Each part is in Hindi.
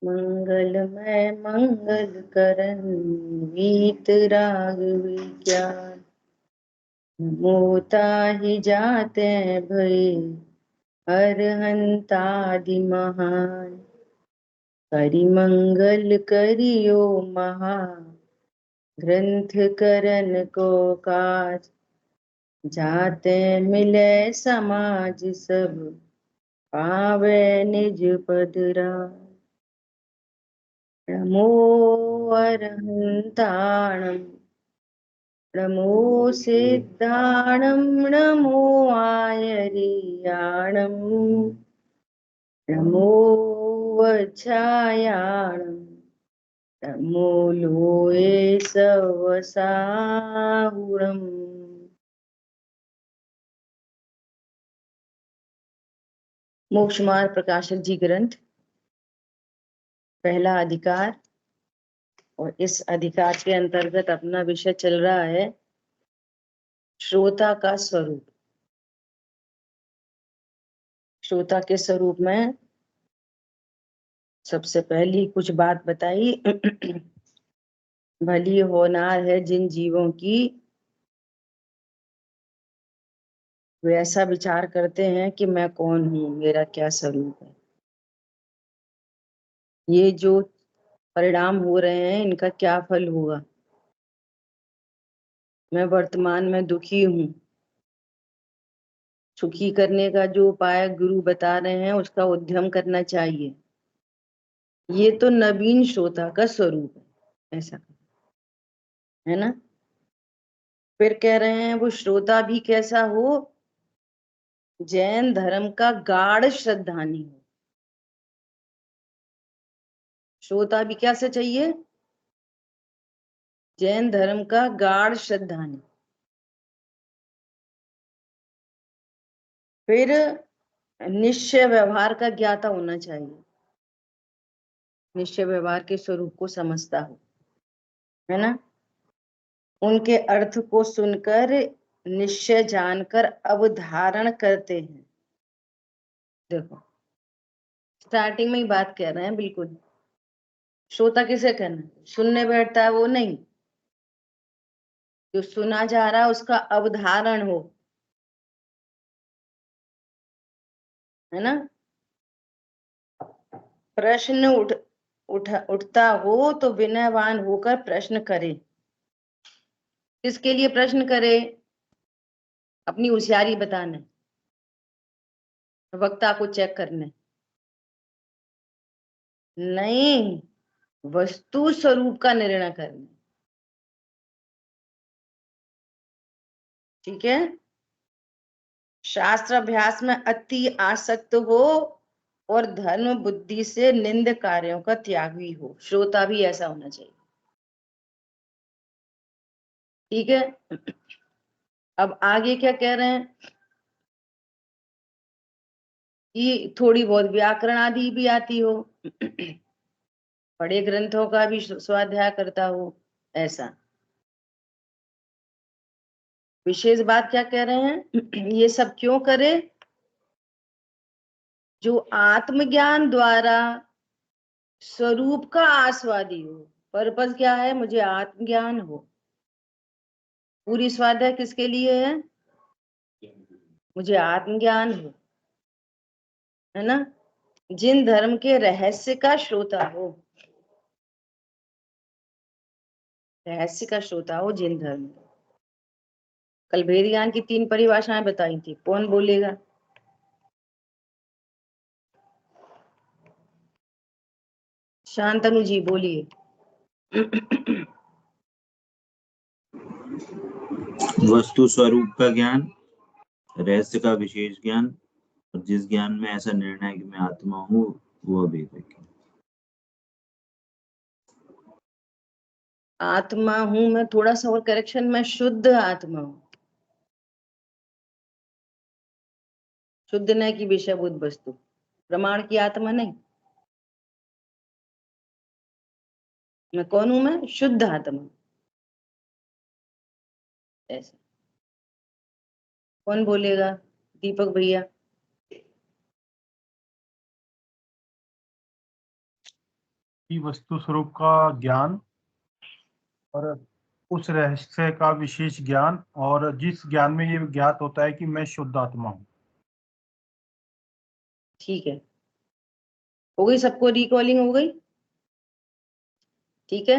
मंगलमय मंगल करन वीतराग विज्ञान। नमोता ही जाते भय अरहंतादि महान। करिमंगल करियो महा ग्रंथ करन को काज। जाते मिले समाज सब पावे निज पद राज। नमो अरहंताणं नमो सिद्धाणं नमो आयर्याणं नमो वज्रायाणं नमो लोये सवसाहुणम्। मोक्ष मार्ग प्रकाशक जी ग्रंथ, पहला अधिकार। और इस अधिकार के अंतर्गत अपना विषय चल रहा है श्रोता का स्वरूप। श्रोता के स्वरूप में सबसे पहली कुछ बात बताई। भली होनार है जिन जीवों की वे ऐसा विचार करते हैं कि मैं कौन हूं, मेरा क्या स्वरूप है, ये जो परिणाम हो रहे हैं इनका क्या फल होगा, मैं वर्तमान में दुखी हूं। सुखी करने का जो उपाय गुरु बता रहे हैं उसका उद्यम करना चाहिए। ये तो नवीन श्रोता का स्वरूप है, ऐसा है ना। फिर कह रहे हैं वो श्रोता भी कैसा हो, जैन धर्म का गाढ़ श्रद्धानी हो। श्रोता भी कैसे चाहिए, जैन धर्म का गाढ़ श्रद्धानी। फिर निश्चय व्यवहार का ज्ञाता होना चाहिए, निश्चय व्यवहार के स्वरूप को समझता हो, है ना। उनके अर्थ को सुनकर निश्चय जानकर अवधारण करते हैं। देखो स्टार्टिंग में ही बात कह रहे हैं बिल्कुल। श्रोता किसे कहना है, सुनने बैठता है वो नहीं, जो सुना जा रहा है उसका अवधारण हो, है ना। प्रश्न उठता हो तो विनयवान होकर प्रश्न करे। किसके लिए प्रश्न करे, अपनी होशियारी बताने, वक्ता को चेक करने नहीं, वस्तु स्वरूप का निर्णय करने। ठीक है। शास्त्र अभ्यास में अति आसक्त हो और धर्म बुद्धि से निंद कार्यों का त्यागी हो। श्रोता भी ऐसा होना चाहिए। ठीक है। अब आगे क्या कह रहे हैं कि थोड़ी बहुत व्याकरण आदि भी आती हो, बड़े ग्रंथों का भी स्वाध्याय करता हो, ऐसा। विशेष बात क्या कह रहे हैं, ये सब क्यों करे, जो आत्मज्ञान द्वारा स्वरूप का आस्वादी हो। पर्पस क्या है, मुझे आत्मज्ञान हो। पूरी स्वाध्याय किसके लिए है, मुझे आत्मज्ञान हो, है ना। जिन धर्म के रहस्य का श्रोता हो, रहस्य का श्रोता हो जिन धर्म का। कल भेद ज्ञान की 3 परिभाषाएं बताई थी, कौन बोलेगा। शांतनु जी बोलिए। वस्तु स्वरूप का ज्ञान, रहस्य का विशेष ज्ञान, और जिस ज्ञान में ऐसा निर्णय है कि मैं आत्मा हूँ, वो भेद है। आत्मा हूं मैं, थोड़ा सा और करेक्शन, मैं शुद्ध आत्मा हूं। शुद्ध न की विषयभूत वस्तु, प्रमाण की आत्मा नहीं। मैं कौन हूं, मैं शुद्ध आत्मा। ऐसा कौन बोलेगा, दीपक भैया। 。 . 。 . । 。 . 。 . . . 。 . 。 . . 。 . 。 . 。 . 。 . 。 . 。 . 。 . 。 . . 。 . 。 . 。 . 。 . 。 . 。 . 。 . 。 . 。 . 。 . 。 . 。 . कि वस्तु स्वरूप का ज्ञान और उस रहस्य का विशेष ज्ञान, और जिस ज्ञान में ये ज्ञात होता है कि मैं शुद्ध आत्मा हूँ। ठीक है, हो गई सबको रिकॉलिंग हो गई? ठीक है।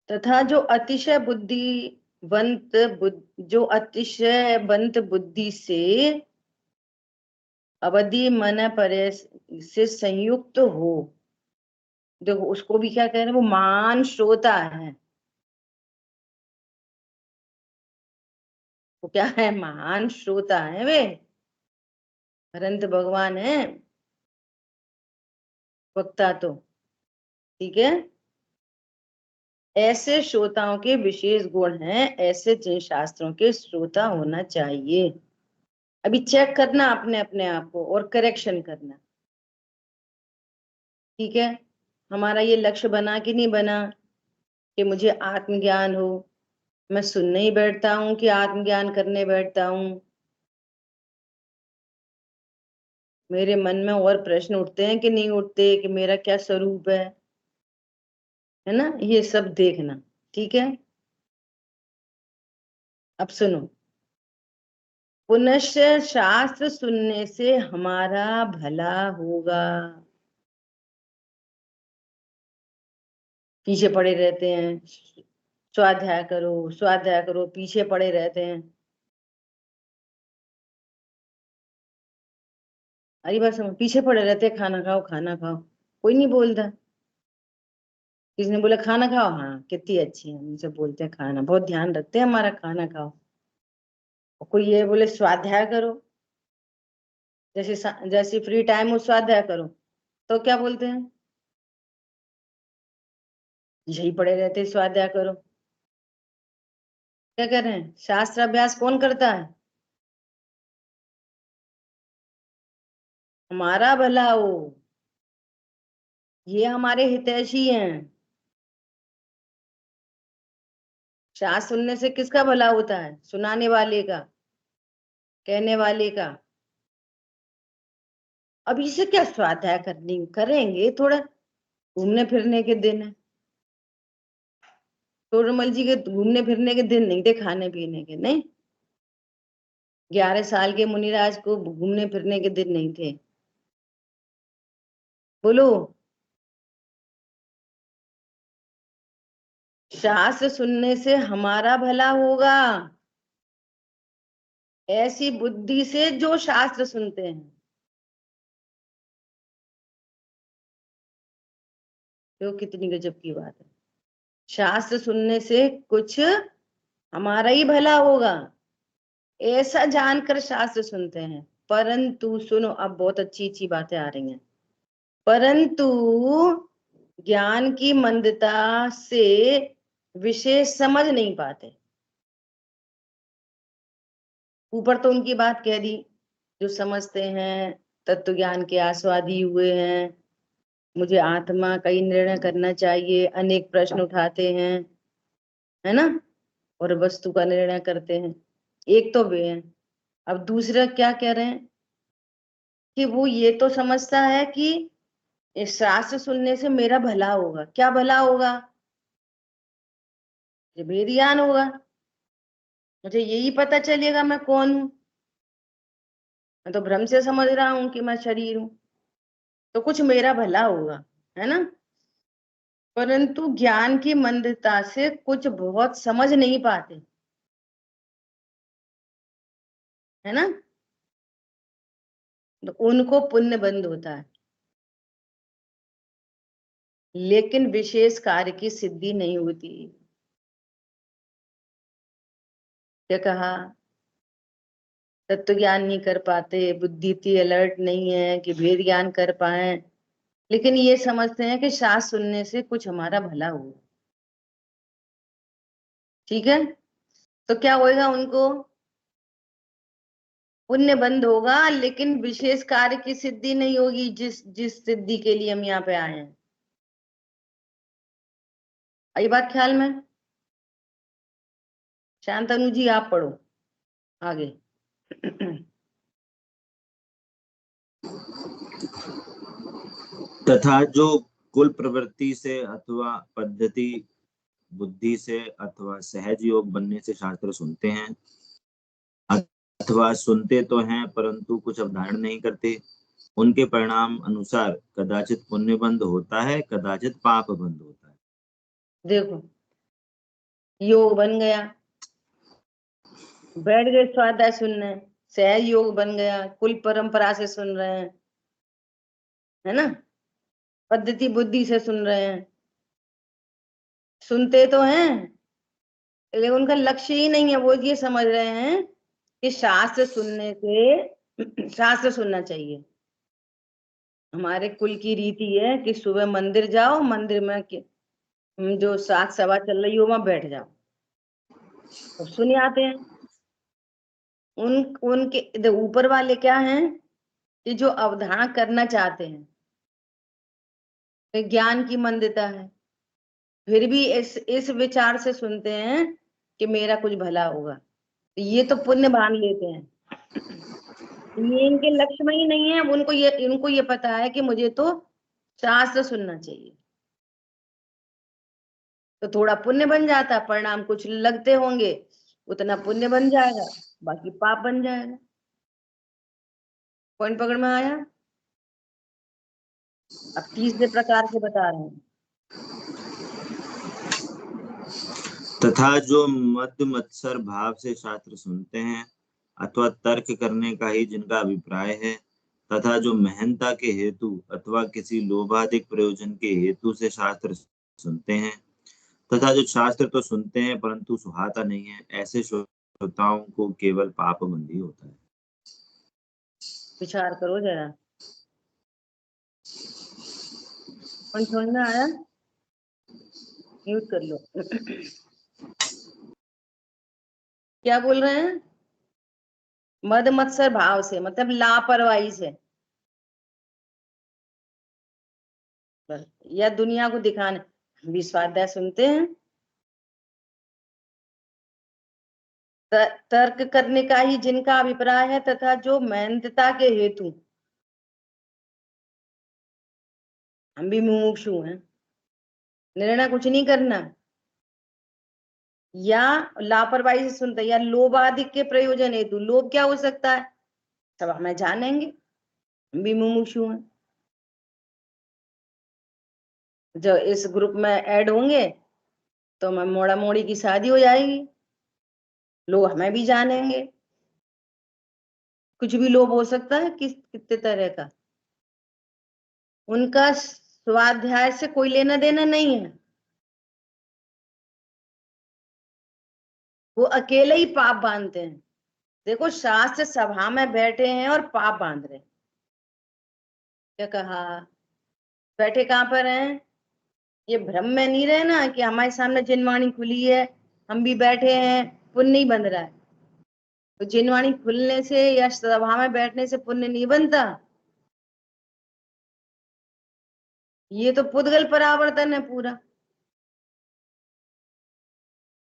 तथा जो अतिशयवंत बुद्धि से अवधि मन परे से संयुक्त हो, देखो उसको भी क्या कह रहे हैं, वो महान श्रोता है। वो क्या है? महान श्रोता है वे, अनंत भगवान है वक्ता तो। ठीक है, ऐसे श्रोताओं के विशेष गुण हैं, ऐसे जिन शास्त्रों के श्रोता होना चाहिए। अभी चेक करना अपने अपने आप को और करेक्शन करना। ठीक है, हमारा ये लक्ष्य बना कि नहीं बना कि मुझे आत्मज्ञान हो? मैं सुनने ही बैठता हूँ कि आत्मज्ञान करने बैठता हूँ? मेरे मन में और प्रश्न उठते हैं कि नहीं उठते, कि मेरा क्या स्वरूप है ना? ये सब देखना। ठीक है, अब सुनो। पुनश्च शास्त्र सुनने से हमारा भला होगा। पीछे पड़े रहते हैं, स्वाध्याय करो स्वाध्याय करो, पीछे पड़े रहते हैं। अरे बस हम पीछे पड़े रहते हैं, खाना खाओ खाना खाओ, कोई नहीं बोलता। किसी ने बोला खाना खाओ, हाँ कितनी अच्छी है, हमसे बोलते हैं खाना, बहुत ध्यान रखते हैं हमारा, खाना खाओ। और कोई ये बोले स्वाध्याय करो, जैसे फ्री टाइम हो स्वाध्याय करो, तो क्या बोलते हैं? यही पड़े रहते हैं, स्वाध्याय करो। क्या कर रहे हैं? शास्त्र अभ्यास कौन करता है? हमारा भला हो, ये हमारे हितैषी हैं। शास्त्र सुनने से किसका भला होता है? सुनाने वाले का, कहने वाले का। अब इसे क्या स्वाध्याय करनी करेंगे, थोड़ा घूमने फिरने के दिन है। टोडरमल जी के घूमने फिरने के दिन नहीं थे, खाने पीने के नहीं। 11 साल के मुनिराज को घूमने फिरने के दिन नहीं थे। बोलो। शास्त्र सुनने से हमारा भला होगा, ऐसी बुद्धि से जो शास्त्र सुनते हैं। तो कितनी गजब की बात है। शास्त्र सुनने से कुछ हमारा ही भला होगा, ऐसा जानकर शास्त्र सुनते हैं। परंतु सुनो, अब बहुत अच्छी अच्छी बातें आ रही हैं। परंतु ज्ञान की मंदता से विशेष समझ नहीं पाते। ऊपर तो उनकी बात कह दी, जो समझते हैं, तत्व ज्ञान के आस्वादी हुए हैं, मुझे आत्मा का ही निर्णय करना चाहिए, अनेक प्रश्न उठाते हैं, है ना, और वस्तु का निर्णय करते हैं। एक तो वे हैं। अब दूसरा क्या कह रहे हैं कि वो ये तो समझता है कि इस शास्त्र सुनने से मेरा भला होगा। क्या भला होगा? जब वेद ज्ञान होगा, मुझे यही पता चलेगा मैं कौन हूं। मैं तो भ्रम से समझ रहा हूं कि मैं शरीर हूं, तो कुछ मेरा भला होगा, है ना। परंतु ज्ञान की मंदता से कुछ बहुत समझ नहीं पाते, है ना। तो उनको पुण्य बंद होता है, लेकिन विशेष कार्य की सिद्धि नहीं होती। क्या कहा? तत्व ज्ञान नहीं कर पाते, बुद्धि इतनी अलर्ट नहीं है कि भेद ज्ञान कर पाए, लेकिन ये समझते हैं कि शास्त्र सुनने से कुछ हमारा भला हो। ठीक है, तो क्या होएगा? उनको पुण्य बंद होगा, लेकिन विशेष कार्य की सिद्धि नहीं होगी, जिस जिस सिद्धि के लिए हम यहाँ पे आए हैं। आई बात ख्याल में? शांतनु जी आप पढ़ो आगे। तथा जो कुल प्रवृत्ति से अथवा पद्धति बुद्धि से अथवा सहज योग बनने से शास्त्र सुनते हैं, अथवा सुनते तो हैं परंतु कुछ अवधारण नहीं करते, उनके परिणाम अनुसार कदाचित पुण्य बंध होता है, कदाचित पाप बंध होता है। देखो, योग बन गया, बैठ गए स्वाध्याय सुनने, सहज योग बन गया, कुल परंपरा से सुन रहे हैं, है ना, पद्धति बुद्धि से सुन रहे हैं, सुनते तो हैं लेकिन उनका लक्ष्य ही नहीं है। वो ये समझ रहे हैं कि शास्त्र सुनने से शास्त्र सुनना चाहिए। हमारे कुल की रीति है कि सुबह मंदिर जाओ, मंदिर में जो साथ सभा चल रही हो वहां बैठ जाओ और सुन आते हैं। उनके ऊपर वाले क्या हैं कि जो अवधारणा करना चाहते हैं, ज्ञान की मंदता है, फिर भी इस विचार से सुनते हैं कि मेरा कुछ भला होगा, तो ये तो पुण्य मान लेते हैं। ये इनके लक्ष्य में ही नहीं है। इनको ये पता है कि मुझे तो शास्त्र सुनना चाहिए, तो थोड़ा पुण्य बन जाता, परिणाम कुछ लगते होंगे, उतना पुण्य बन जाएगा, बाकी पाप बन जाएगा। पॉइंट पकड़ में आया? अब तीसरे प्रकार से बता रहे हैं। तथा जो मद मत्सर भाव से शास्त्र सुनते हैं अथवा तर्क करने का ही जिनका अभिप्राय है, तथा जो महंता के हेतु अथवा किसी लोभाधिक प्रयोजन के हेतु से शास्त्र सुनते हैं, तथा जो शास्त्र तो सुनते हैं परंतु सुहाता नहीं है, ऐसे श्रोताओं को केवल पाप बंधी होता है। विचार करो जरा, कौन समझ में आया? म्यूट कर लो। क्या बोल रहे हैं? मद मत्सर भाव से मतलब लापरवाही से, या दुनिया को दिखाने। भी स्वाध्याय सुनते हैं, तर्क करने का ही जिनका अभिप्राय है, तथा जो मेहनतता के हेतु, हम भी मुमुक्षु हैं, निर्णय कुछ नहीं करना, या लापरवाही से सुनते, या लोभाधिक के प्रयोजन हेतु। लोभ क्या हो सकता है, सब हमें जानेंगे, हम भी मुमुक्षु हैं, जो इस ग्रुप में ऐड होंगे तो हमें मोड़ा मोड़ी की शादी हो जाएगी, लोग हमें भी जानेंगे। कुछ भी लोभ हो सकता है, कितने तरह का। उनका स्वाध्याय से कोई लेना देना नहीं है, वो अकेले ही पाप बांधते हैं। देखो, शास्त्र सभा में बैठे हैं और पाप बांध रहे हैं। क्या कहा? बैठे कहाँ पर हैं? ये भ्रम में नहीं रहे ना कि हमारे सामने जिनवाणी खुली है, हम भी बैठे हैं, पुण्य नहीं बन रहा है। तो जिनवाणी खुलने से या सभा में बैठने से पुण्य नहीं बनता। ये तो पुद्गल परावर्तन है पूरा।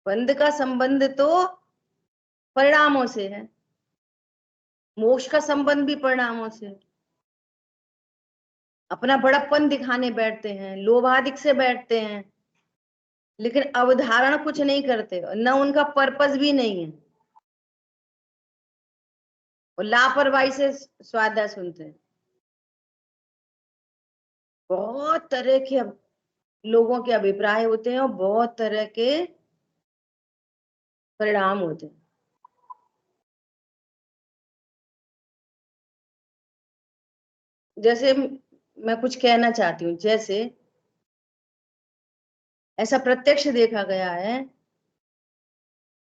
बंध का संबंध तो परिणामों से है, मोक्ष का संबंध भी परिणामों से है। अपना बड़प्पन दिखाने बैठते हैं, लोभाधिक से बैठते हैं, लेकिन अवधारणा कुछ नहीं करते, न उनका पर्पस भी नहीं है, और लापरवाही से स्वाध्याय सुनते हैं। बहुत तरह के लोगों के अभिप्राय होते हैं और बहुत तरह के परिणाम होते हैं। जैसे मैं कुछ कहना चाहती हूँ, जैसे ऐसा प्रत्यक्ष देखा गया है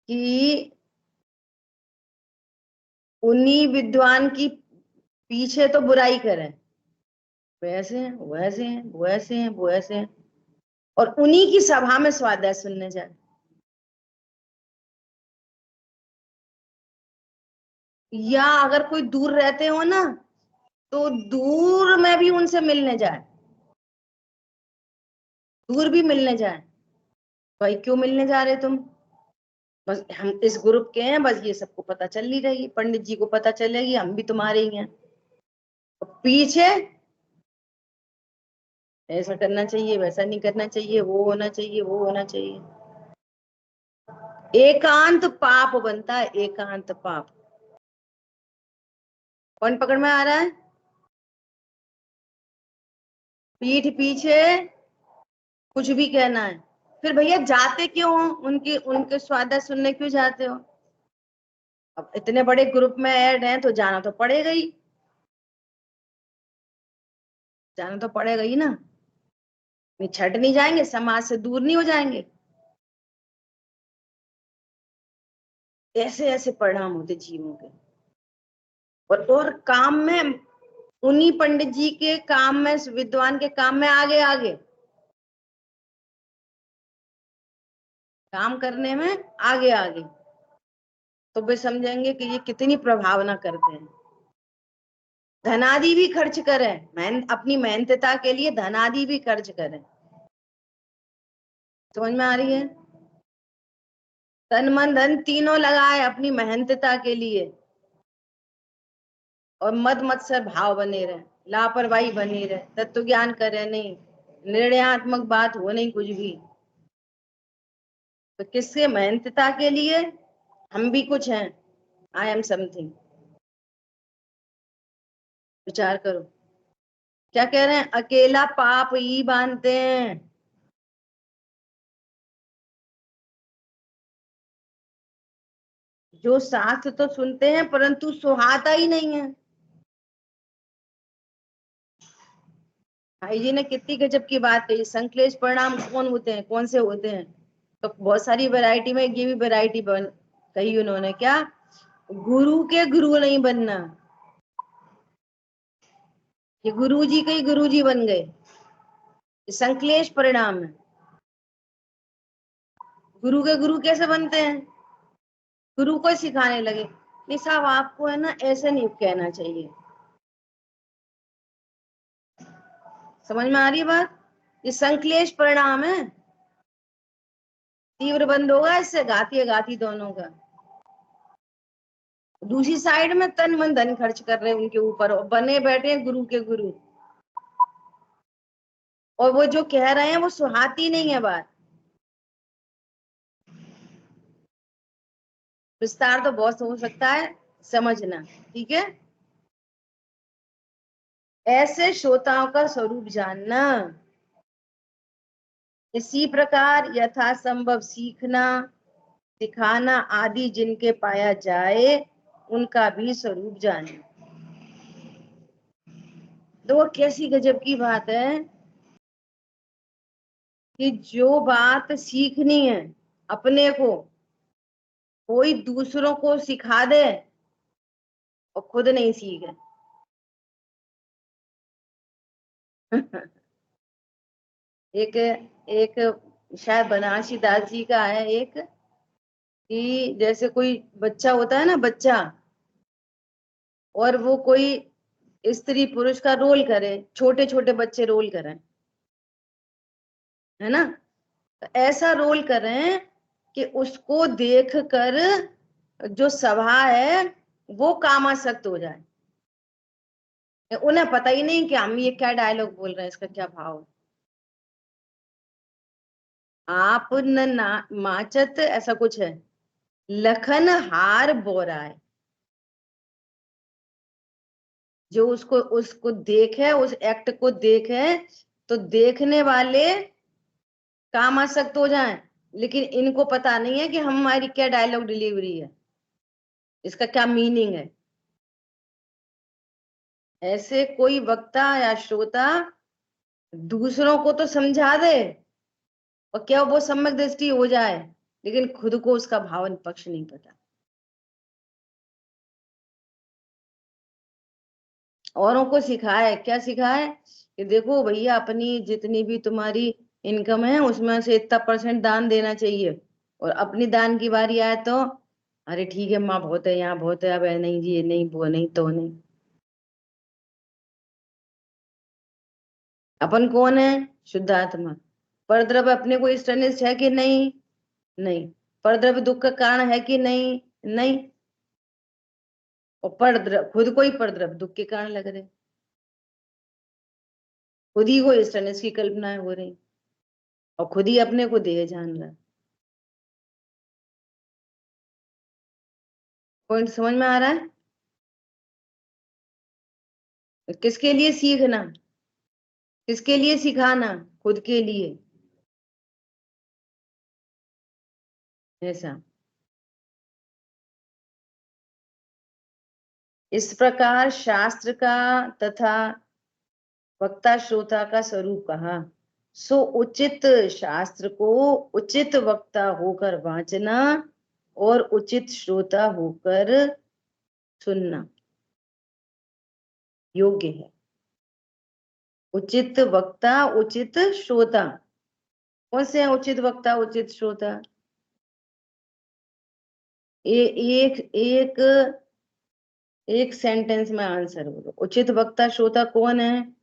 कि उन्हीं विद्वान की पीछे तो बुराई करें, वैसे हैं, वैसे हैं, वैसे हैं, वैसे हैं, और उन्हीं की सभा में स्वाध्याय सुनने जाए। या अगर कोई दूर रहते हो ना, तो दूर में भी उनसे मिलने जाए, दूर भी मिलने जाए। भाई क्यों मिलने जा रहे तुम? बस हम इस ग्रुप के हैं, बस ये सबको पता चल ही रही, पंडित जी को पता चलेगी हम भी तुम्हारे ही हैं। पीछे ऐसा करना चाहिए, वैसा नहीं करना चाहिए, वो होना चाहिए, वो होना चाहिए। एकांत पाप बनता है, एकांत पाप। कौन पकड़ में आ रहा है? पीठ पीछे कुछ भी कहना है। फिर भैया जाते क्यों हो? उनके उनके स्वाद सुनने क्यों जाते हो? अब इतने बड़े ग्रुप में ऐड हैं तो जाना तो पड़ेगा ही, जाना तो पड़ेगा ही ना। नहीं छट नहीं जाएंगे, समाज से दूर नहीं हो जाएंगे। ऐसे ऐसे परिणाम होते जीवों के। और काम में उन्हीं पंडित जी के काम में, विद्वान के काम में आगे आगे काम करने में आगे आगे, तो वे समझेंगे कि ये कितनी प्रभावना करते हैं। धनादि भी खर्च करें, अपनी मेहनतता के लिए धनादि भी खर्च करें। समझ में आ रही है? तन मन धन तीनों लगाए अपनी मेहनतता के लिए, और मद मत्सर भाव बने रहे, लापरवाही बनी रहे, तत्व ज्ञान करे नहीं, निर्णयात्मक बात हो नहीं कुछ भी। तो किसके मेहनतता के लिए? हम भी कुछ हैं, आई एम समथिंग। विचार करो क्या कह रहे हैं। अकेला पाप ही बांधते हैं। जो शास्त्र तो सुनते हैं परंतु सुहाता ही नहीं है। भाई जी ने कितनी गजब की बात कही। संश्लेष परिणाम कौन होते हैं, कौन से होते हैं? तो बहुत सारी वैरायटी में ये भी वैरायटी कही उन्होंने। क्या? गुरु के गुरु नहीं बनना, ये गुरु जी के ही गुरु जी बन गए, संश्लेष परिणाम है। गुरु के गुरु कैसे बनते हैं? गुरु को सिखाने लगे। नहीं साहब, आपको है ना ऐसे नहीं कहना चाहिए। समझ में आ रही है बात? ये संश्लेष परिणाम है। तीव्र बंद होगा इससे, घाती है घाती दोनों का। दूसरी साइड में तन मन धन खर्च कर रहे हैं उनके ऊपर, और बने बैठे हैं गुरु के गुरु, और वो जो कह रहे हैं वो सुहाती नहीं है बात। विस्तार तो बहुत हो सकता है, समझना ठीक है। ऐसे श्रोताओं का स्वरूप जानना, इसी प्रकार यथासंभव सीखना सिखाना आदि जिनके पाया जाए उनका भी स्वरूप जाने। तो वो कैसी गजब की बात है कि जो बात सीखनी है अपने को, कोई दूसरों को सिखा दे और खुद नहीं सीखे। एक एक शायद बनारसी दास जी का है एक, कि जैसे कोई बच्चा होता है ना, बच्चा, और वो कोई स्त्री पुरुष का रोल करे, छोटे छोटे बच्चे रोल करें, है ना, तो ऐसा रोल करें कि उसको देख कर जो सभा है वो कामासक्त हो जाए। उन्हें पता ही नहीं कि हम ये क्या डायलॉग बोल रहे हैं, इसका क्या भाव है। आप न माचत, ऐसा कुछ है, लखन हार बोराए। जो उसको उसको देखे, उस एक्ट को देखे, तो देखने वाले कामासक्त हो जाएं। लेकिन इनको पता नहीं है कि हमारी क्या डायलॉग डिलीवरी है, इसका क्या मीनिंग है। ऐसे कोई वक्ता या श्रोता दूसरों को तो समझा दे और क्या वो सम्यक दृष्टि हो जाए, लेकिन खुद को उसका भावन पक्ष नहीं पता। औरों को सिखाए, क्या सिखाए कि देखो भैया, अपनी जितनी भी तुम्हारी इनकम है उसमें से इतना % दान देना चाहिए, और अपनी दान की बारी आए तो अरे ठीक है माँ, बहुत है यहाँ, बहुत है, अब नहीं जी, ये नहीं, वो नहीं, तो नहीं। अपन कौन है? शुद्धात्मा। परद्रव्य अपने को इष्टनिष्ठ है कि नहीं? नहीं। परद्रव्य दुख का कारण है कि नहीं? नहीं। और परद्रव्य खुद को ही परद्रव्य दुख के कारण लग रहे। खुद ही को ईस्टर्नस की कल्पनाएं हो रही और खुद ही अपने को देह जान रहा है। पॉइंट समझ में आ रहा है? किसके लिए सीखना, किसके लिए सिखाना? खुद के लिए। ऐसा इस प्रकार शास्त्र का तथा वक्ता श्रोता का स्वरूप कहा। सो उचित शास्त्र को उचित वक्ता होकर वांचना और उचित श्रोता होकर सुनना योग्य है। उचित वक्ता उचित श्रोता, कौन से हैं उचित वक्ता उचित श्रोता? एक एक एक सेंटेंस में आंसर बोलो। उचित वक्ता श्रोता कौन है?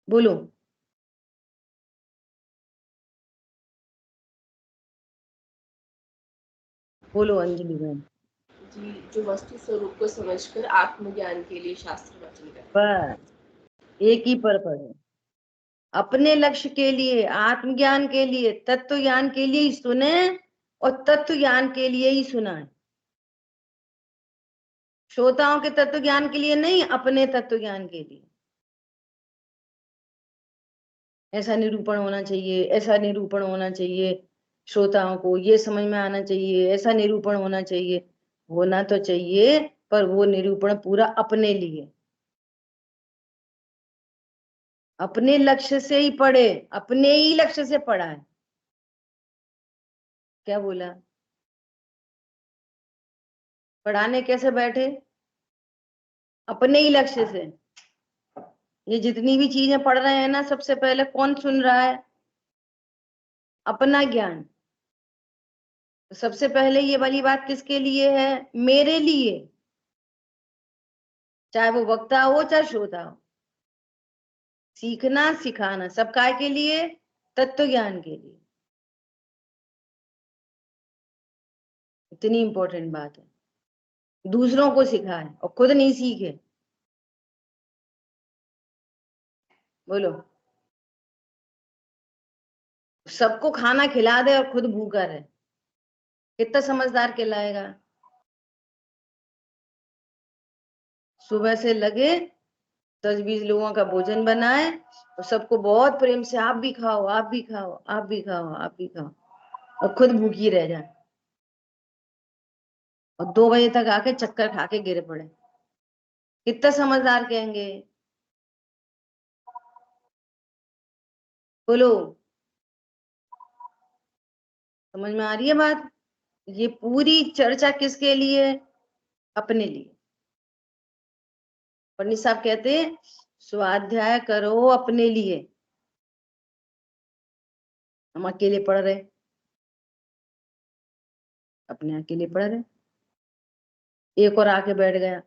बोलो। बोलो अंजलि बहन। जी, जो वस्तु स्वरूप को समझकर आत्मज्ञान के लिए शास्त्र वाचन करते। बस एक ही पर्पज है, अपने लक्ष्य के लिए, आत्मज्ञान के लिए, तत्व ज्ञान के लिए ही सुने और तत्व ज्ञान के लिए ही सुनाए। श्रोताओं के तत्व ज्ञान के लिए नहीं, अपने तत्व ज्ञान के लिए। ऐसा निरूपण होना चाहिए, ऐसा निरूपण होना चाहिए, श्रोताओं को ये समझ में आना चाहिए, ऐसा निरूपण होना चाहिए। होना तो चाहिए, पर वो निरूपण पूरा अपने लिए, अपने लक्ष्य से ही पढ़े, अपने ही लक्ष्य से पढ़ा है। क्या बोला? पढ़ाने कैसे बैठे? अपने ही लक्ष्य से। ये जितनी भी चीजें पढ़ रहे हैं ना, सबसे पहले कौन सुन रहा है? अपना ज्ञान। तो सबसे पहले ये वाली बात किसके लिए है? मेरे लिए। चाहे वो वक्ता हो चाहे श्रोता हो, सीखना सिखाना सब काय के लिए? तत्व ज्ञान के लिए। इतनी इंपॉर्टेंट बात है। दूसरों को सिखाए और खुद नहीं सीखे। बोलो। सबको खाना खिला दे और खुद भूखा रहे, कितना समझदार कहलाएगा? सुबह से लगे 10-20 लोगों का भोजन बनाए और सबको बहुत प्रेम से आप भी खाओ, आप भी खाओ, आप भी खाओ, आप भी खाओ, और खुद भूखी रह जाए और 2 बजे तक आके चक्कर खा के गिर पड़े। कितना समझदार कहेंगे? बोलो। समझ में आ रही है बात? ये पूरी चर्चा किसके लिए? अपने लिए। पंडित साहब कहते हैं स्वाध्याय करो अपने लिए। हम अकेले पढ़ रहे, अपने अकेले पढ़ रहे। एक और आके बैठ गया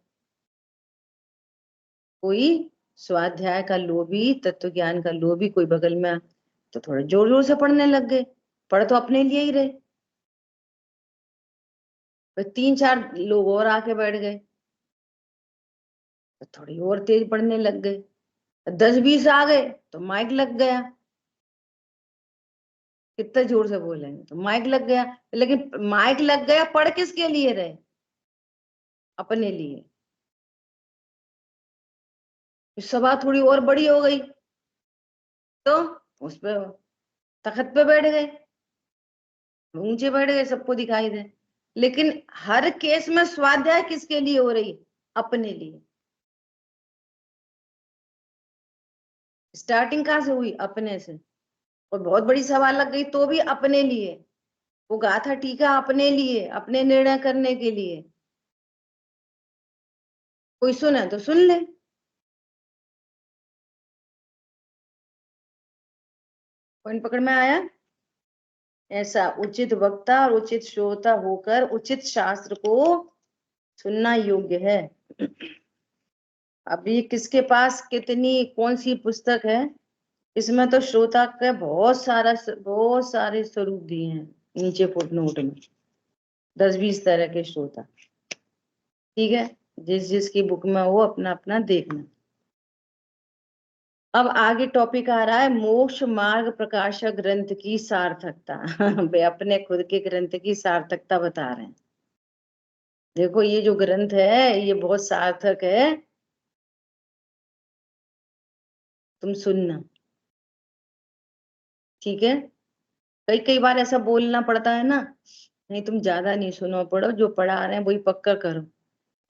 कोई स्वाध्याय का लोभी, तत्व ज्ञान का लोभी, कोई बगल में, तो थोड़ा जोर जोर से पढ़ने लग गए। पढ़ तो अपने लिए ही रहे। फिर 3-4 लोग और आके बैठ गए तो थोड़ी और तेज पढ़ने लग गए। 10-20 आ गए तो माइक लग गया। कितना जोर से बोलेंगे तो माइक लग गया। लेकिन माइक लग गया, पढ़ किसके लिए रहे? अपने लिए। सभा थोड़ी और बड़ी हो गई तो उस पे तखत पे बैठ गए, ऊंचे बैठ गए, सबको दिखाई दे। लेकिन हर केस में स्वाध्याय किसके लिए हो रही? अपने लिए। स्टार्टिंग कहाँ से हुई? अपने से। और बहुत बड़ी सभा लग गई तो भी अपने लिए। वो गाथा टीका अपने लिए, अपने निर्णय करने के लिए। कोई सुने तो सुन ले। पॉइंट पकड़ में आया? ऐसा उचित वक्ता और उचित श्रोता होकर उचित शास्त्र को सुनना योग्य है। अब ये किसके पास कितनी कौन सी पुस्तक है? इसमें तो श्रोता के बहुत सारे स्वरूप दिए हैं नीचे फुटनोट में। 10-20 तरह के श्रोता। ठीक है, जिस जिसकी बुक में हो अपना अपना देखना। अब आगे टॉपिक आ रहा है मोक्ष मार्ग प्रकाशक ग्रंथ की सार्थकता। वे अपने खुद के ग्रंथ की सार्थकता बता रहे हैं। देखो ये जो ग्रंथ है ये बहुत सार्थक है, तुम सुनना, ठीक है। कई कई बार ऐसा बोलना पड़ता है ना, नहीं तुम ज्यादा नहीं सुनो, पढ़ो, जो पढ़ा रहे हैं वही पक्का करो।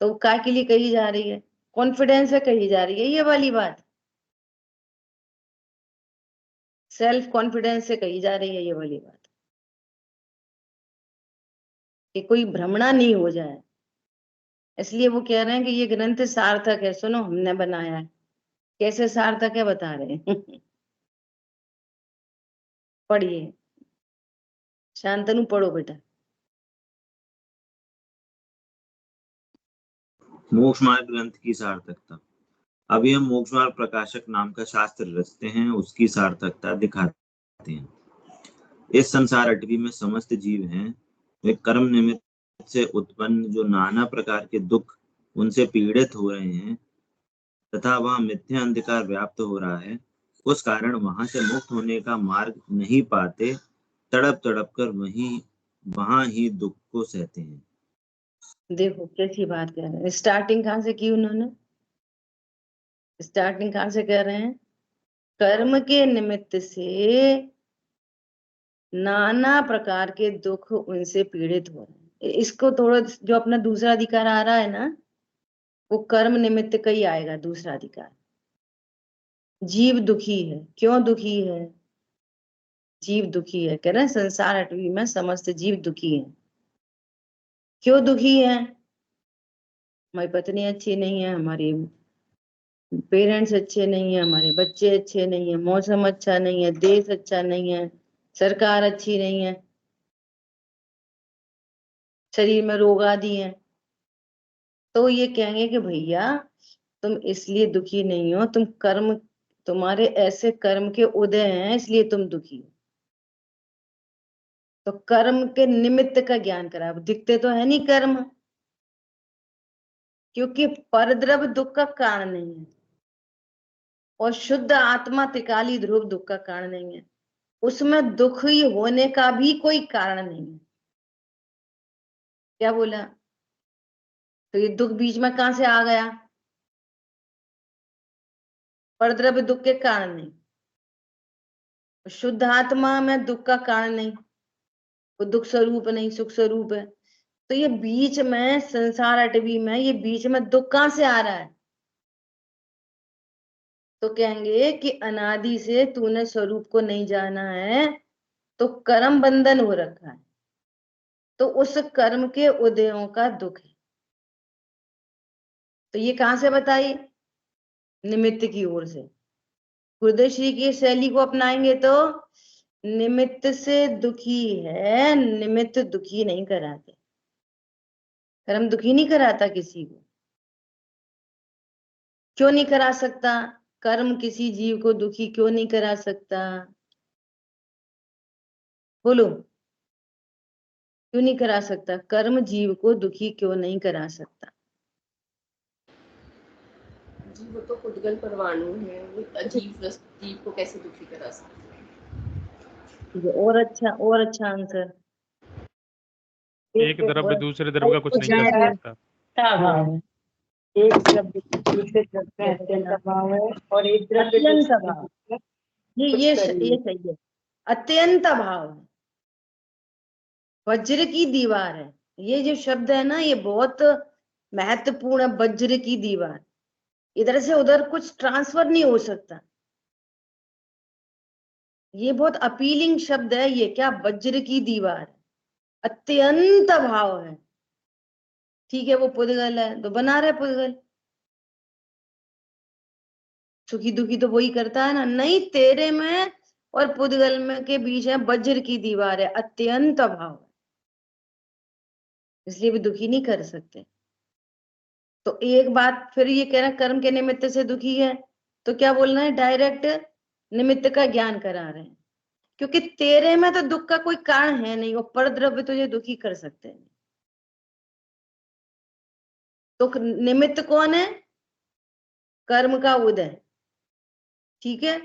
तो काय के लिए कही जा रही है? कॉन्फिडेंस से कही जा रही है ये वाली बात, सेल्फ कॉन्फिडेंस से कही जा रही है ये वाली बात, कि कोई भ्रमणा नहीं हो जाए। इसलिए वो कह रहे हैं कि ये ग्रंथ सार्थक है, सुनो हमने बनाया है। कैसे सार्थक है बता रहे हैं। पढ़िए, शांतनु पढ़ो बेटा। मोक्ष मार्ग ग्रंथ की सार्थकता। अभी हम मोक्ष मार्ग प्रकाशक नाम का शास्त्र रचते हैं, उसकी सार्थकता दिखाते हैं। इस संसार अटवी में समस्त जीव हैं, वे कर्म निमित्त से उत्पन्न जो नाना प्रकार के दुख उनसे पीड़ित हो रहे हैं तथा वह मिथ्या अंधकार व्याप्त हो रहा है, उस कारण वहां से मुक्त होने का मार्ग नहीं पाते, तड़प तड़प कर वहां ही दुख को सहते हैं। देखो कैसी बात कह रहे हैं। स्टार्टिंग कहाँ से की उन्होंने? स्टार्टिंग कहाँ से कह रहे हैं? कर्म के निमित्त से नाना प्रकार के दुख उनसे पीड़ित हो रहे हैं। इसको थोड़ा, जो अपना दूसरा अधिकार आ रहा है ना, वो कर्म निमित्त का ही आएगा दूसरा अधिकार। जीव दुखी है, क्यों दुखी है? जीव दुखी है, कह रहे हैं संसार अटवी में समस्त जीव दुखी है। क्यों दुखी है? हमारी पत्नी अच्छी नहीं है, हमारी पेरेंट्स अच्छे नहीं है, हमारे बच्चे अच्छे नहीं है, मौसम अच्छा नहीं है, देश अच्छा नहीं है, सरकार अच्छी नहीं है, शरीर में रोग आदि है। तो ये कहेंगे कि भैया तुम इसलिए दुखी नहीं हो, तुम कर्म, तुम्हारे ऐसे कर्म के उदय हैं इसलिए तुम दुखी हो। तो कर्म के निमित्त का ज्ञान करा। अब दिखते तो है नहीं कर्म, क्योंकि परद्रव्य दुख का कारण नहीं है और शुद्ध आत्मा त्रिकाली ध्रुव दुख का कारण नहीं है। उसमें दुख ही होने का भी कोई कारण नहीं है। क्या बोला? तो ये दुख बीच में कहां से आ गया? परद्रव्य दुख के कारण नहीं, शुद्ध आत्मा में दुख का कारण नहीं, वो दुख स्वरूप नहीं, सुख स्वरूप है। तो ये बीच में संसार अटवी में ये बीच में दुख कहां से आ रहा है? तो कहेंगे कि अनादि से तूने स्वरूप को नहीं जाना है, तो कर्म बंधन हो रखा है, तो उस कर्म के उदयों का दुख है। तो ये कहां से बताई? निमित्त की ओर से। गुरुदेव श्री की शैली को अपनाएंगे तो निमित्त से दुखी है, निमित्त दुखी नहीं कराते। कर्म दुखी नहीं कराता किसी को। क्यों नहीं करा सकता? कर्म किसी जीव को दुखी क्यों नहीं करा सकता? बोलो, क्यों नहीं करा सकता? कर्म जीव को दुखी क्यों नहीं करा सकता? जी वो तो उद्गल परमाणु है, वो अजीब जीव को कैसे दुखी करा सकते हैं? और अच्छा आंसर। एक द्रव्य दूसरे द्रव्य का कुछ नहीं कर सकता। भाव है, एक द्रव्य दूसरे द्रव्य में अत्यंत भाव है और एक द्रव्य अत्यंत भाव। ये सही है, अत्यंत भाव है। वज्र की दीवार है, ये जो शब्द है ना ये बहुत महत्वपूर्ण है। वज्र की दीवार, इधर से उधर कुछ ट्रांसफर नहीं हो सकता। ये बहुत अपीलिंग शब्द है ये। क्या? वज्र की दीवार, अत्यंत भाव है। ठीक है, वो पुद्गल है तो बना रहे पुद्गल, सुखी दुखी तो वही करता है ना। नहीं, तेरे में और पुद्गल में के बीच है वज्र की दीवार है, अत्यंत भाव है, इसलिए भी दुखी नहीं कर सकते। तो एक बात फिर ये कह रहा है कर्म के निमित्त से दुखी है, तो क्या बोलना है? डायरेक्ट निमित्त का ज्ञान करा रहे हैं, क्योंकि तेरे में तो दुख का कोई कारण है नहीं और परद्रव्य तुझे दुखी कर सकते हैं। तो निमित्त कौन है? कर्म का उदय। ठीक है।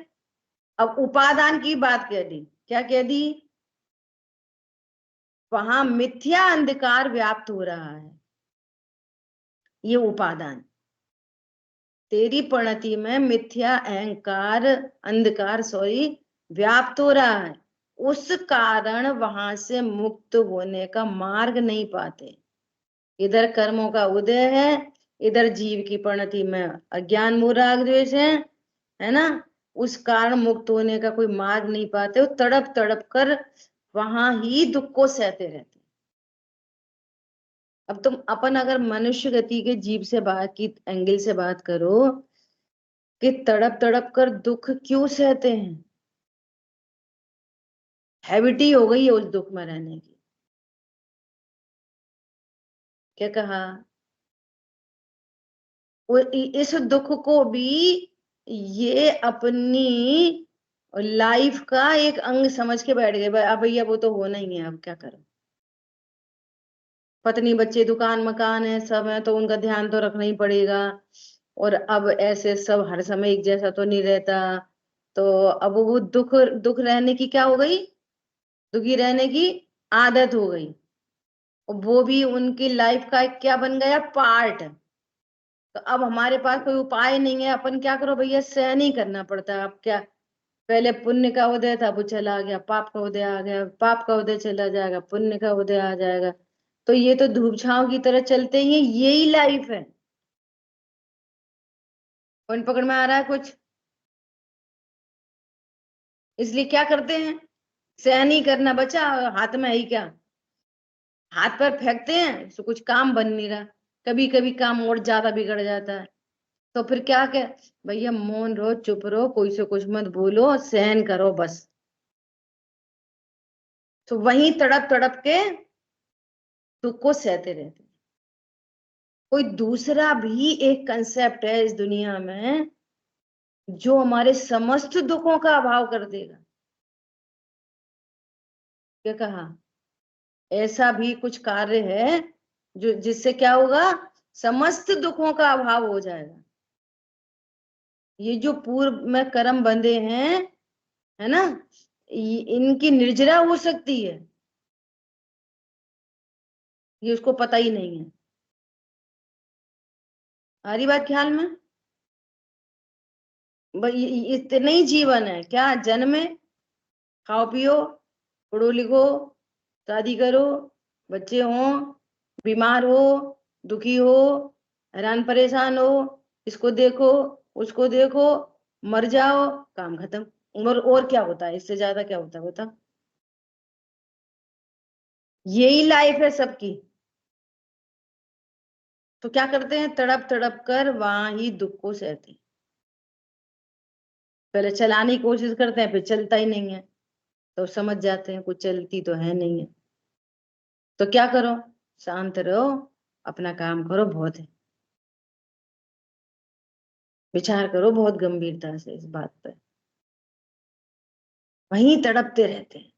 अब उपादान की बात कह दी, क्या कह दी, वहां मिथ्या अंधकार व्याप्त हो रहा है, ये उपादान। तेरी परिणति में मिथ्या अहंकार अंधकार व्याप्त हो रहा है, उस कारण वहां से मुक्त होने का मार्ग नहीं पाते। इधर कर्मों का उदय है, इधर जीव की परिणति में अज्ञान मूढ़ राग द्वेष है ना, उस कारण मुक्त होने का कोई मार्ग नहीं पाते, वो तड़प तड़प कर वहां ही दुख को सहते रहते। अब तुम अपन अगर मनुष्य गति के जीव से बात की एंगल से बात करो कि तड़प तड़प कर दुख क्यों सहते हैं, हैबिटी हो गई है उस दुख में रहने की। क्या कहा, इस दुख को भी ये अपनी लाइफ का एक अंग समझ के बैठ गए, अब भैया वो तो होना ही है, अब क्या करो, पत्नी बच्चे दुकान मकान है सब है तो उनका ध्यान तो रखना ही पड़ेगा, और अब ऐसे सब हर समय एक जैसा तो नहीं रहता, तो अब वो दुख दुख रहने की क्या हो गई, दुखी रहने की आदत हो गई, और वो भी उनकी लाइफ का क्या बन गया, पार्ट। तो अब हमारे पास कोई उपाय नहीं है, अपन क्या करो भैया, सहन ही करना पड़ता है। अब क्या, पहले पुण्य का उदय था वो चला गया, पाप का उदय आ गया, पाप का उदय चला जाएगा, पुण्य का उदय आ जाएगा, तो ये तो धूप छांव की तरह चलते ही है, यही लाइफ है। कौन पकड़ में आ रहा है कुछ, इसलिए क्या करते हैं, सहन ही करना बचा, हाथ में है ही क्या, हाथ पर फेंकते हैं तो कुछ काम बन नहीं रहा, कभी कभी काम और ज्यादा बिगड़ जाता है, तो फिर क्या कह, भैया मौन रहो, चुप रहो, कोई से कुछ मत बोलो, सहन करो बस। तो वहीं तड़प तड़प के दुख को सहते रहते। कोई दूसरा भी एक कंसेप्ट है इस दुनिया में जो हमारे समस्त दुखों का अभाव कर देगा। क्या कहा, ऐसा भी कुछ कार्य है जो जिससे क्या होगा, समस्त दुखों का अभाव हो जाएगा। ये जो पूर्व में कर्म बंधे हैं, है ना, इनकी निर्जरा हो सकती है, ये उसको पता ही नहीं है। आ रही बात ख्याल में, इतने ही जीवन है, क्या जन्मे, खाओ पियो, पढ़ो लिखो, शादी करो, बच्चे हो, बीमार हो, दुखी हो, हैरान परेशान हो, इसको देखो उसको देखो, मर जाओ, काम खत्म। और क्या होता है, इससे ज्यादा क्या होता है बता, यही लाइफ है सबकी। तो क्या करते हैं, तड़प तड़प कर वहां ही दुख को सहते हैं। पहले चलाने की कोशिश करते हैं, फिर चलता ही नहीं है, तो समझ जाते हैं कुछ चलती तो है नहीं है, तो क्या करो, शांत रहो, अपना काम करो, बहुत है, विचार करो बहुत गंभीरता से इस बात पर, वहीं तड़पते रहते हैं।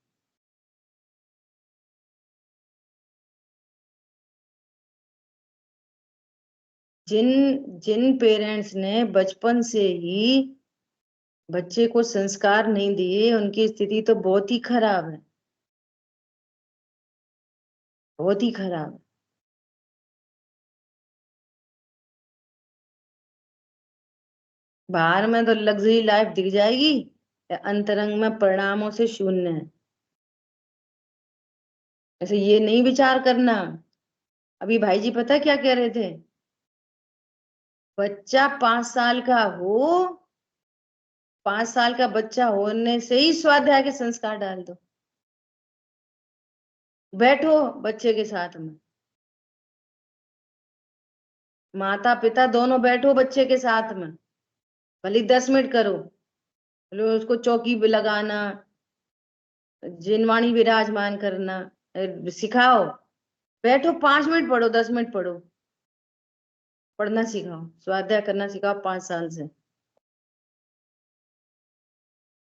जिन जिन पेरेंट्स ने बचपन से ही बच्चे को संस्कार नहीं दिए, उनकी स्थिति तो बहुत ही खराब है, बहुत ही खराब है। बाहर में तो लग्जरी लाइफ दिख जाएगी, अंतरंग में परिणामों से शून्य है। ऐसे ये नहीं विचार करना। अभी भाई जी पता क्या कह रहे थे, बच्चा 5 साल का हो, 5 साल का बच्चा होने से ही स्वाध्याय के संस्कार डाल दो, बैठो बच्चे के साथ में, माता पिता दोनों बैठो बच्चे के साथ में, भले 10 मिनट करो, भले उसको चौकी भी लगाना, जिनवाणी विराजमान करना सिखाओ, बैठो 5 मिनट पढ़ो, 10 मिनट पढ़ो, पढ़ना सिखाओ, स्वाध्याय करना सिखाओ 5 साल से।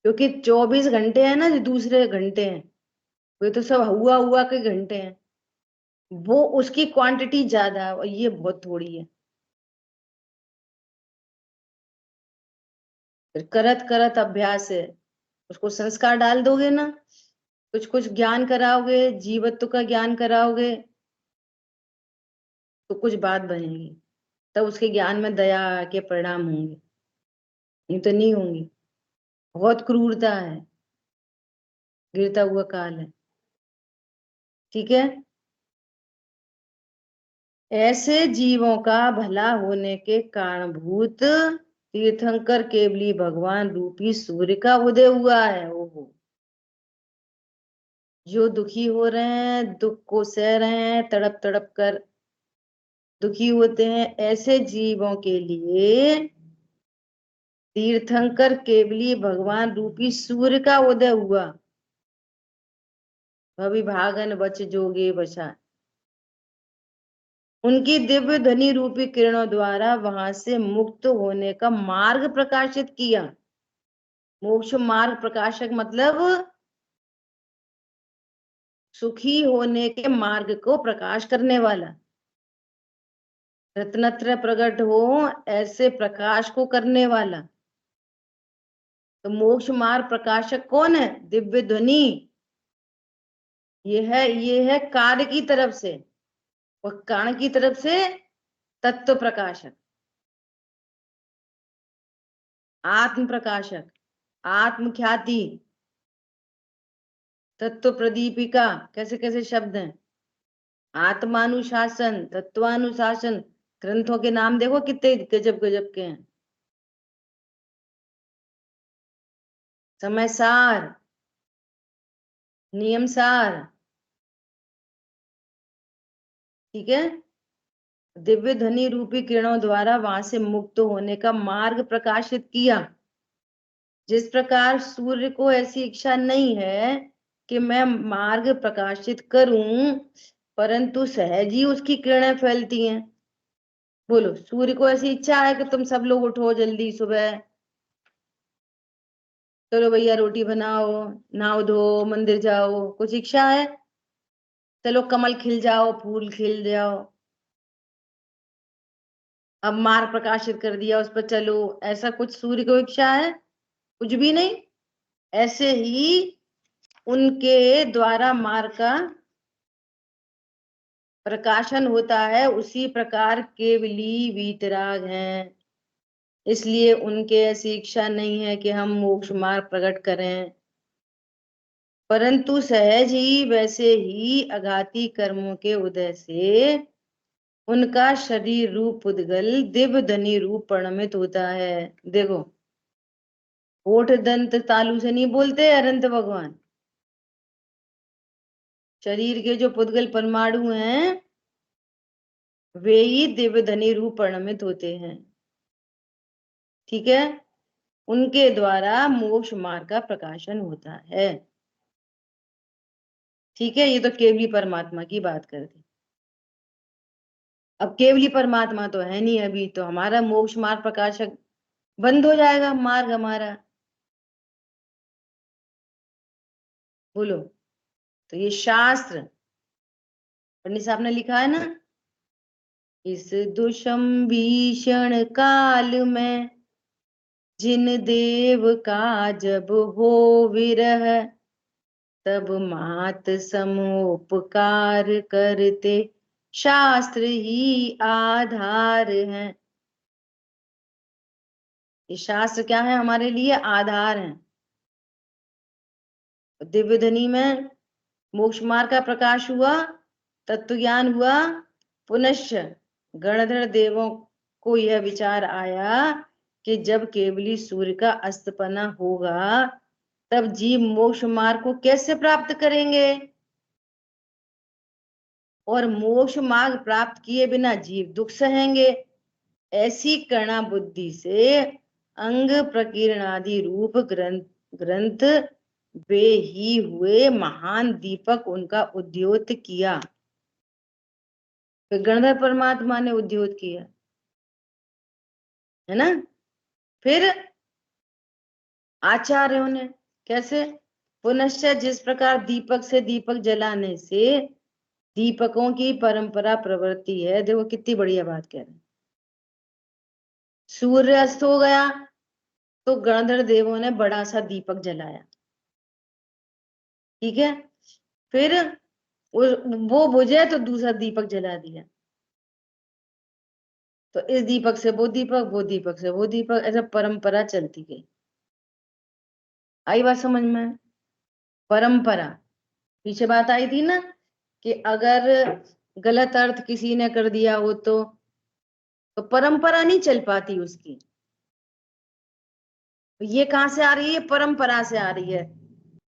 क्योंकि 24 घंटे है ना जो दूसरे घंटे हैं, वे तो सब हुआ हुआ के घंटे हैं, वो उसकी क्वांटिटी ज्यादा है और ये बहुत थोड़ी है। फिर करत करत अभ्यास है, उसको संस्कार डाल दोगे ना, कुछ कुछ ज्ञान कराओगे, जीवत्व का ज्ञान कराओगे, तो कुछ बात बनेगी, तब उसके ज्ञान में दया के परिणाम होंगे, नहीं तो नहीं होंगे। बहुत क्रूरता है, गिरता हुआ काल है। ठीक है, ऐसे जीवों का भला होने के कारणभूत तीर्थंकर केवली भगवान रूपी सूर्य का उदय हुआ है। ओहो, जो दुखी हो रहे हैं, दुख को सह रहे हैं, तड़प तड़प कर दुखी होते हैं, ऐसे जीवों के लिए तीर्थंकर केवली भगवान रूपी सूर्य का उदय हुआ। भविभागन बच जोगे बचा, उनकी दिव्य ध्वनि रूपी किरणों द्वारा वहां से मुक्त होने का मार्ग प्रकाशित किया। मोक्ष मार्ग प्रकाशक मतलब सुखी होने के मार्ग को प्रकाश करने वाला, रत्नत्र प्रकट हो ऐसे प्रकाश को करने वाला। तो मोक्ष मार्ग प्रकाशक कौन है? दिव्य ध्वनि। ये है कार्य की तरफ से, और कारण की तरफ से तत्व प्रकाशक, आत्म प्रकाशक, आत्म ख्याति, तत्व प्रदीपिका। कैसे कैसे शब्द हैं? आत्मानुशासन, तत्वानुशासन, ग्रंथों के नाम देखो कितने गजब गजब के हैं। समय सार, नियम सार। ठीक है, दिव्य ध्वनि रूपी किरणों द्वारा वहां से मुक्त होने का मार्ग प्रकाशित किया। जिस प्रकार सूर्य को ऐसी इच्छा नहीं है कि मैं मार्ग प्रकाशित करूं, परंतु सहज ही उसकी किरणें फैलती हैं। बोलो, सूर्य को ऐसी इच्छा है कि तुम सब लोग उठो जल्दी सुबह, चलो भैया रोटी बनाओ, नहाओ धो, मंदिर जाओ, कुछ इच्छा है? चलो कमल खिल जाओ, फूल खिल जाओ, अब मार्ग प्रकाशित कर दिया उस पर चलो, ऐसा कुछ सूर्य को इच्छा है? कुछ भी नहीं। ऐसे ही उनके द्वारा मार्ग का प्रकाशन होता है, उसी प्रकार केवली वीतराग हैं। इसलिए उनके ऐसी इच्छा नहीं है कि हम मोक्ष मार्ग प्रकट करें, परंतु सहज ही वैसे ही अघाती कर्मों के उदय से उनका शरीर रूप उद्गल दिव्य धनी रूप परिणमित होता है। देखो, होठ दंत तालु से नहीं बोलते अनंत भगवान, शरीर के जो पुद्गल परमाणु हैं वे ही दिव्य धनी रूप परिणमित होते हैं। ठीक है, उनके द्वारा मोक्ष मार्ग का प्रकाशन होता है। ठीक है, ये तो केवली परमात्मा की बात कर दी। अब केवली परमात्मा तो है नहीं, अभी तो हमारा मोक्ष मार्ग प्रकाशक बंद हो जाएगा मार्ग हमारा। बोलो, तो ये शास्त्र पंडित साहब ने लिखा है ना, इस दुषम भीषण काल में जिन देव का जब हो विरह, तब मात समोपकार करते शास्त्र ही आधार है। ये शास्त्र क्या है? हमारे लिए आधार है। दिव्य ध्वनि में मोक्ष मार्ग का प्रकाश हुआ, तत्व ज्ञान हुआ, पुनश्च गणधर देवों को यह विचार आया कि जब केवली सूर्य का अस्तपना होगा तब जीव मोक्ष मार्ग को कैसे प्राप्त करेंगे, और मोक्ष मार्ग प्राप्त किए बिना जीव दुख सहेंगे। ऐसी करुणा बुद्धि से अंग प्रकीर्णादि रूप ग्रंथ वे ही हुए महान दीपक, उनका उद्योत किया। गणधर परमात्मा ने उद्योत किया है ना। फिर आचार्यों ने कैसे? पुनश्च जिस प्रकार दीपक से दीपक जलाने से दीपकों की परंपरा प्रवृत्ति है। देखो कितनी बढ़िया बात कह रहे हैं। सूर्य अस्त हो गया, तो गणधर देवों ने बड़ा सा दीपक जलाया, ठीक है। फिर वो बुझे तो दूसरा दीपक जला दिया, तो इस दीपक से वो दीपक, वो दीपक से वो दीपक, ऐसा परंपरा चलती गई। आई बात समझ में? परंपरा, पीछे बात आई थी ना कि अगर गलत अर्थ किसी ने कर दिया हो तो परंपरा नहीं चल पाती उसकी। ये कहां से आ रही है? परंपरा से आ रही है।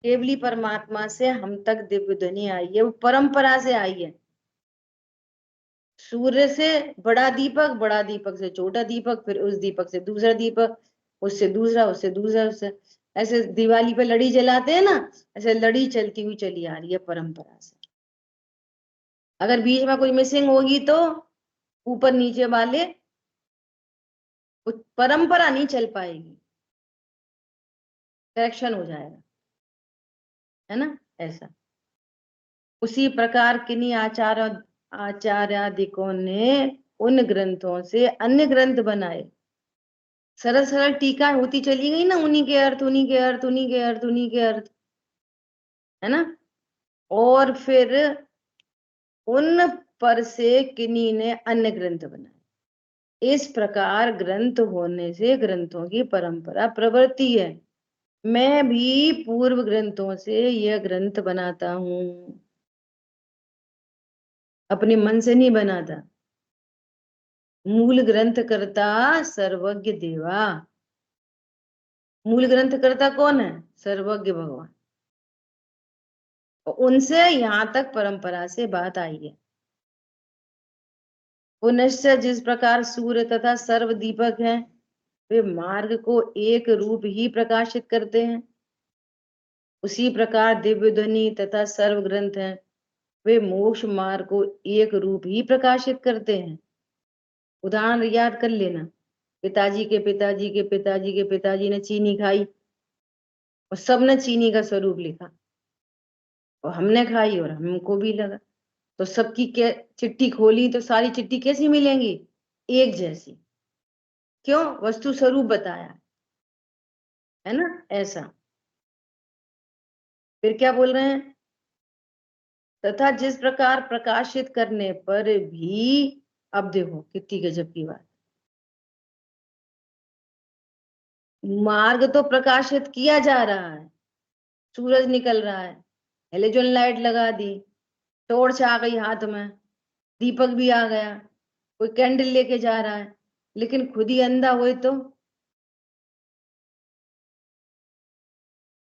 केवली परमात्मा से हम तक दिव्य ध्वनि आई है, वो परंपरा से आई है। सूर्य से बड़ा दीपक, बड़ा दीपक से छोटा दीपक, फिर उस दीपक से दूसरा दीपक, उससे दूसरा, उससे दूसरा, उससे, ऐसे दिवाली पे लड़ी जलाते हैं ना, ऐसे लड़ी चलती हुई चली आ रही है परंपरा से। अगर बीच में कोई मिसिंग होगी तो ऊपर नीचे वाले, परंपरा नहीं चल पाएगी, करेक्शन हो जाएगा, है ना? ऐसा। उसी प्रकार किन्हीं आचार्यादिकों ने उन ग्रंथों से अन्य ग्रंथ बनाए। सरल सरल टीका होती चली गई ना, उन्हीं के अर्थ, उन्हीं के अर्थ, उन्हीं के अर्थ, उन्हीं के अर्थ, है ना? और फिर उन पर से किन्हीं ने अन्य ग्रंथ बनाए। इस प्रकार ग्रंथ होने से ग्रंथों की परंपरा प्रवृत्ति है। मैं भी पूर्व ग्रंथों से यह ग्रंथ बनाता हूं, अपने मन से नहीं बनाता। मूल ग्रंथ करता सर्वज्ञ देवा। मूल ग्रंथ करता कौन है? सर्वज्ञ भगवान। उनसे यहां तक परंपरा से बात आई है। पुनश्च जिस प्रकार सूर्य तथा सर्व दीपक हैं, वे मार्ग को एक रूप ही प्रकाशित करते हैं, उसी प्रकार दिव्य ध्वनि तथा सर्व ग्रंथ हैं, वे मोक्ष मार्ग को एक रूप ही प्रकाशित करते हैं। उदाहरण याद कर लेना, पिताजी के पिताजी के पिताजी के पिताजी ने चीनी खाई और सबने चीनी का स्वरूप लिखा, और हमने खाई और हमको भी लगा, तो सबकी चिट्ठी खोली तो सारी चिट्ठी कैसी मिलेंगी? एक जैसी। क्यों? वस्तु स्वरूप बताया है ना, ऐसा। फिर क्या बोल रहे हैं? तथा जिस प्रकार प्रकाशित करने पर भी, अब देखो कितनी गजब की बात, मार्ग तो प्रकाशित किया जा रहा है, सूरज निकल रहा है, हेलोजन लाइट लगा दी, टॉर्च आ गई हाथ में, दीपक भी आ गया, कोई कैंडल लेके जा रहा है, लेकिन खुद ही अंधा हुए तो,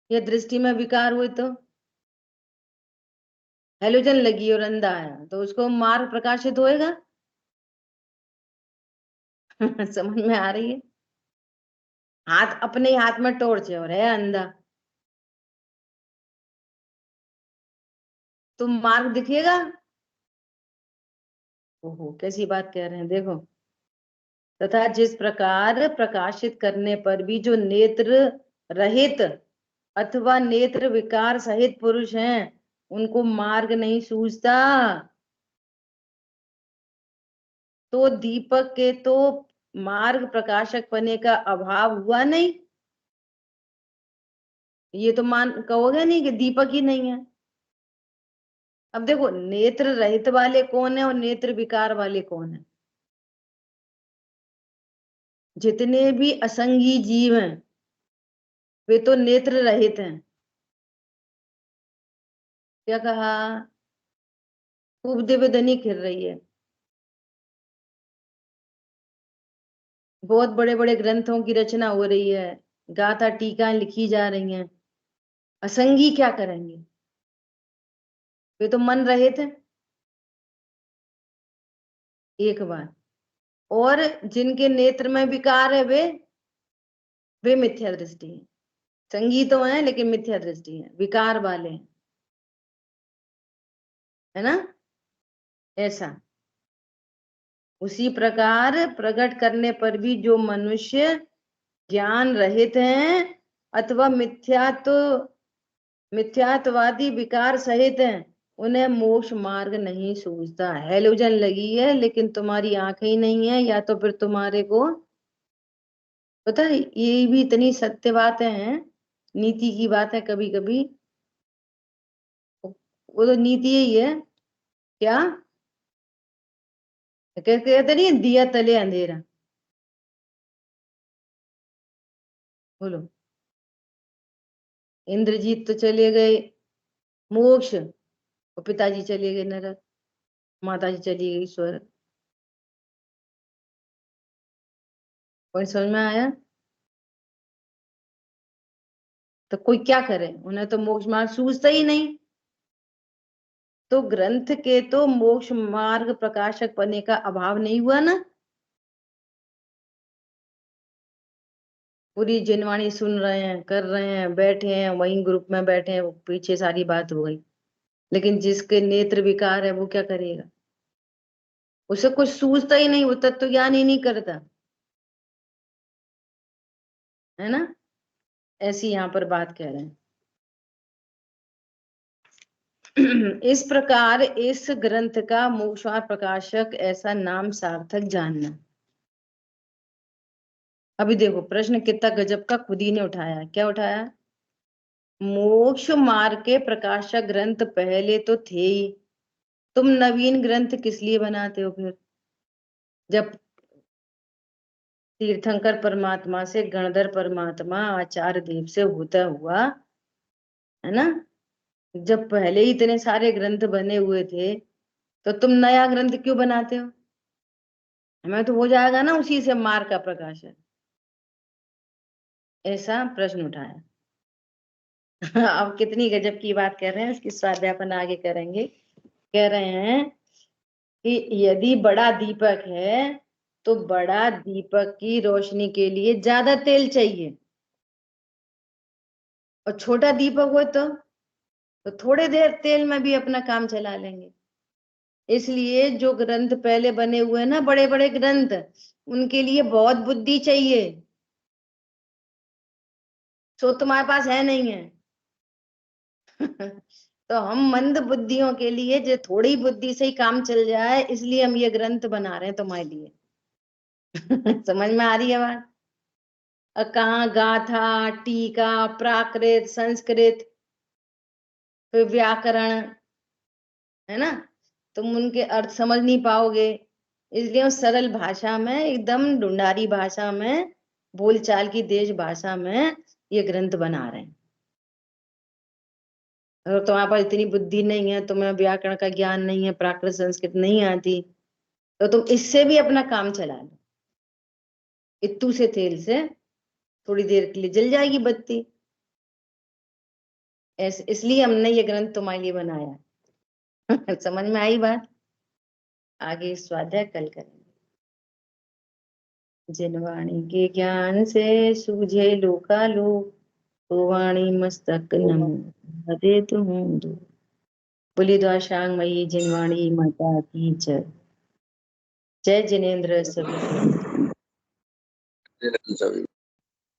या दृष्टि में विकार हुए तो, हेलोजन लगी और अंधा आया तो उसको मार्ग प्रकाशित होएगा? समझ में आ रही है? हाथ, अपने हाथ में टॉर्च है और है अंधा, तो मार्ग दिखेगा? ओहो, कैसी बात कह रहे हैं, देखो। तथा जिस प्रकार प्रकाशित करने पर भी जो नेत्र रहित अथवा नेत्र विकार सहित पुरुष हैं, उनको मार्ग नहीं सूझता, तो दीपक के तो मार्ग प्रकाशक बने का अभाव हुआ नहीं। ये तो मान कहोगे नहीं कि दीपक ही नहीं है। अब देखो, नेत्र रहित वाले कौन है और नेत्र विकार वाले कौन है? जितने भी असंगी जीव हैं वे तो नेत्र रहित हैं। क्या कहा? खूब दिव्य ध्वनि खिल रही है, बहुत बड़े बड़े ग्रंथों की रचना हो रही है, गाथा टीकाएं लिखी जा रही हैं, असंगी क्या करेंगे? वे तो मन रहित हैं, एक बार। और जिनके नेत्र में विकार है वे मिथ्या दृष्टि है। संगी तो है लेकिन मिथ्या दृष्टि है, विकार वाले हैं, है ना? ऐसा। उसी प्रकार प्रकट करने पर भी जो मनुष्य ज्ञान रहित हैं अथवा मिथ्यात्ववादी विकार सहित हैं, उन्हें मोक्ष मार्ग नहीं सूझता। हेलोजन लगी है लेकिन तुम्हारी आंखें ही नहीं है, या तो फिर तुम्हारे को पता है ये भी इतनी सत्य बातें हैं, नीति की बात है। कभी कभी वो तो नीति यही है क्या, कहते नहीं दिया तले अंधेरा। बोलो, इंद्रजीत तो चले गए मोक्ष, और पिताजी चले गए नरक, माताजी चली गई स्वर्ग। कोई समझ में आया? तो कोई क्या करे, उन्हें तो मोक्ष मार्ग सूझता ही नहीं। तो ग्रंथ के तो मोक्ष मार्ग प्रकाशक बनने का अभाव नहीं हुआ ना। पूरी जिनवाणी सुन रहे हैं, कर रहे हैं, बैठे हैं वहीं ग्रुप में बैठे हैं, पीछे सारी बात हो गई। लेकिन जिसके नेत्र विकार है वो क्या करेगा? उसे कुछ सूझता ही नहीं, वो तत्व ज्ञान ही नहीं करता है ना। ऐसी यहाँ पर बात कह रहे हैं। इस प्रकार इस ग्रंथ का मोक्षवार प्रकाशक ऐसा नाम सार्थक जानना। अभी देखो प्रश्न कितना गजब का खुद ही ने उठाया। क्या उठाया? मोक्ष मार्ग के प्रकाशक ग्रंथ पहले तो थे ही, तुम नवीन ग्रंथ किस लिए बनाते हो फिर? जब तीर्थंकर परमात्मा से गणधर परमात्मा आचार्य देव से होता हुआ है ना, जब पहले ही इतने सारे ग्रंथ बने हुए थे, तो तुम नया ग्रंथ क्यों बनाते हो? हमें तो हो जाएगा ना उसी से मार्ग का प्रकाशन। ऐसा प्रश्न उठाया। अब कितनी गजब की बात कर रहे हैं, इसकी स्वाध्यापन आगे करेंगे। कह रहे हैं कि यदि बड़ा दीपक है तो बड़ा दीपक की रोशनी के लिए ज्यादा तेल चाहिए, और छोटा दीपक हो तो थोड़े देर तेल में भी अपना काम चला लेंगे। इसलिए जो ग्रंथ पहले बने हुए हैं ना, बड़े बड़े ग्रंथ, उनके लिए बहुत बुद्धि चाहिए। सो तुम्हारे पास है नहीं है। तो हम मंद बुद्धियों के लिए, जो थोड़ी बुद्धि से ही काम चल जाए, इसलिए हम ये ग्रंथ बना रहे हैं तुम्हारे लिए। समझ में आ रही है बात? कहाँ गाथा, टीका, प्राकृत, संस्कृत, फिर व्याकरण, है ना, तुम उनके अर्थ समझ नहीं पाओगे। इसलिए हम सरल भाषा में, एकदम ढूंढारी भाषा में, बोलचाल की देश भाषा में ये ग्रंथ बना रहे हैं। अगर तुम्हारे पास इतनी बुद्धि नहीं है, तुम्हें व्याकरण का ज्ञान नहीं है, प्राकृत संस्कृत नहीं आती, तो तुम इससे भी अपना काम चला लो। इत्तू से तेल से थोड़ी देर के लिए जल जाएगी बत्ती। ऐसे इसलिए हमने ये ग्रंथ तुम्हारे लिए बनाया। समझ में आई बात? आगे स्वाध्याय कल करेंगे। जिनवाणी के ज्ञान से सूझे लोकालोक, तो वाणी मस्तक नमो दे तुम दो। बोली द्वाशांग मई जिनवाणी माता की जय। जय जिनेन्द्र सभी।